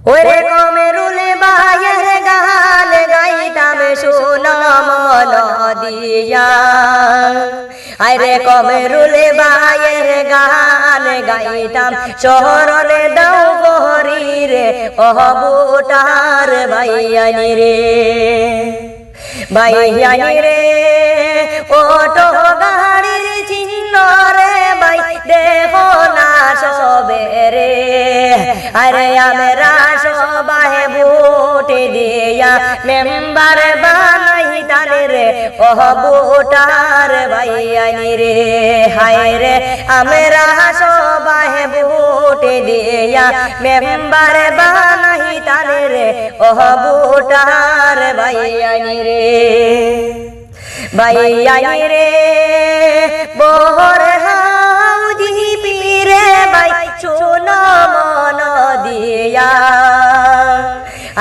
ওরে কমরুল ভাইয়ের গান গাইতাম শোনো মন দিয়া, আরে কমরুল ভাইয়ের গান গাইতাম শরণ দাও গহরি রে অহবুটার ভাইয়ানি রে, ভাইয়ানি রে ওটো গাড়ির চিহ্ন রে ভাই দেখো না সবে রে, আরে আমরা সবাই ভোট দিয়া মেম্বার বানাইতাম রে অহবুটার ভাইয়ানি রে, হায় রে আমরা সবাই ভোট দিয়া মেম্বার বানাইতাম রে অহবুটার ভাইয়ানি রে, ভাইয়ানি রে বহর হাউজি পীরে ভাই শোনো মন দিয়া,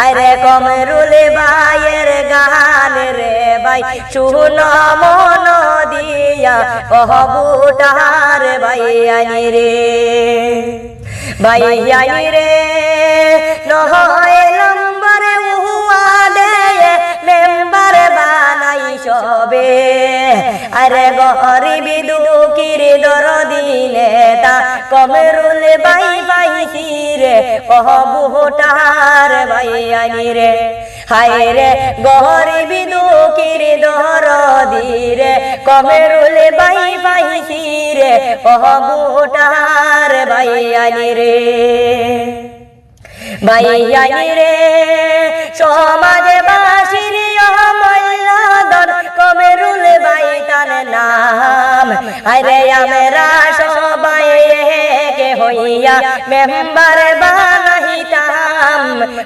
আরে কমরুল ভাইয়ের গান রে ভাই শোনো মন দিয়া অহবুটার ভাইয়ানি রে, ভাইয়ানি রে নহয় নম্বর উহা দে মেম্বার বানাই সবে, আরে গরিব দুঃখীর দরদি নেতা কমরুল ভাই পাইছি রে অহবুটার ভাইয়ানি রে, হায় রে গরিব দুঃখীর দরদি রে কমরুল ভাই পাইছি রে অহবুটার ভাইয়ানি রে, ভাইয়ানি রে সমাজবাসীর অমূল্যধন কমরুল ভাই তার নাম, আরে আমরা সবাই একে হইয়া মেম্বার বানাইতাম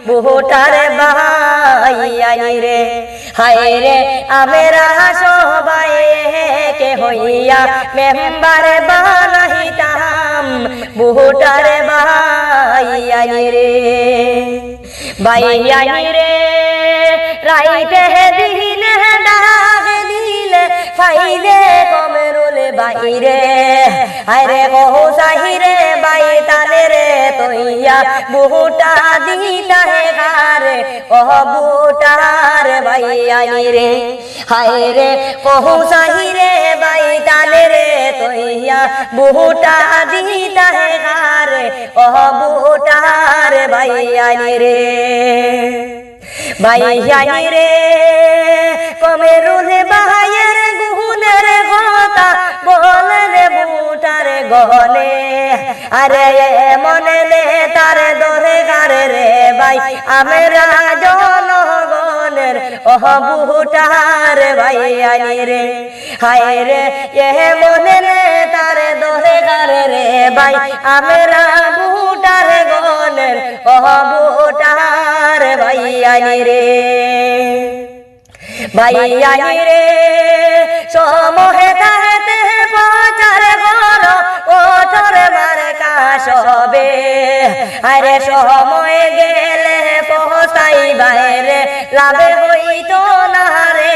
ভোটার ভাইয়ানি রে, হায় রে আমরা সবাই একে হইয়া মেম্বার বানাইতাম ভোটার ভাইয়ানি রে, ভাইয়ানি রে রাইতে দিনে ডাক দিলে ফাইলে কমরুল ভাই রে, আরে কহু সাহিরে ভাই তালে রে তইয়া বুটা দিতা হে গারে অহবুটার ভাইয়ানি রে, হায় রে কহু সাহিরে ভাই তালে রে তইয়া বুটা দিতা হে গারে অহবুটার ভাইয়ানি রে, ভাইয়ানি রে কমরুল ভাইয়ের গুণের কথা বলেন বুটার গলে, আরে মনে নে তার দরকার রে ভাই আমরা জনগণের অহবুটার ভাইয়ানি রে, হায় রে মনে নে তার দরকার রে ভাই আমরা বুটার গণের অহবুটার ভাইয়ানি রে, ভাইয়ানি রে সমহে তাতে প্রচার করো ওঠর মার্কা সবে, আরে সময় গেলে পৌঁছাই বাইরে লাভে হইতো না রে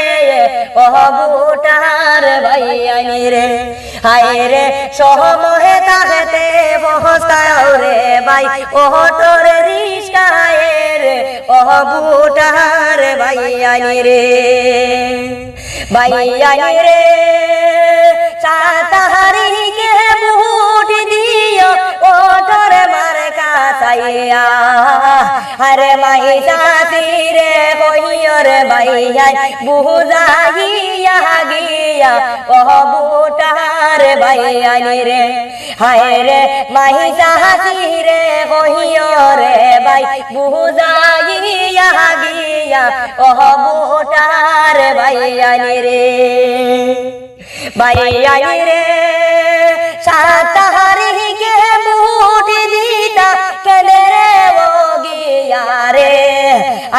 অহবুটার ভাইয়ানি রে, হায় রে সমহে তাতে পৌঁছায় রে ভাই ওঠর রিস্কায় রে অহবুটার ভাইয়ানি রে, ভাইয়ানি রে 7 তারিখে ভোট দিও ওঠর মার্কা চাইয়া, আরে মাই সাথী রে কইও রে ভাইয়াই বুঝাইয়া গিয়া অহবুটার ভাইয়ানি রে, হায় রে মাই সাথী রে কইও রে ভাই বুঝাইয়া গিয়া অহবুটার ভাইয়ানি রে, ভাইয়ানি রে 7 তারিখে ভোট দিতা কেনে রে ও গিয়া রে,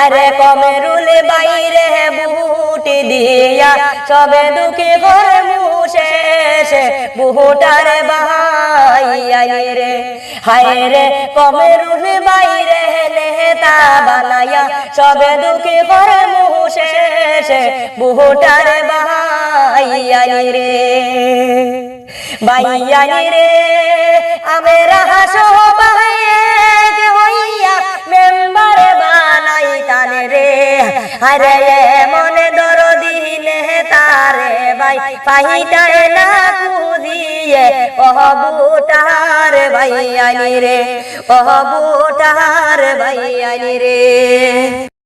আরে কমরুল ভাই রে ভোট দিয়া সবে দুঃখী করে মুশেষ ভোটার ভাইয়ানি রে, হায় রে কমরুল ভাই রে নেতা বানায়া সবে দুঃখী করে মুশেষ ভোটার ভাইয়ানি রে, ভাইয়ানি রে আমরা সবাই হইয়া মেম্বার আরে মনে দরদি নেতারে ভাই পাইটায় না খুঁজিয়ে ওহ বুটার ভাই আনি রে, ওহ বুটার ভাই আনি রে।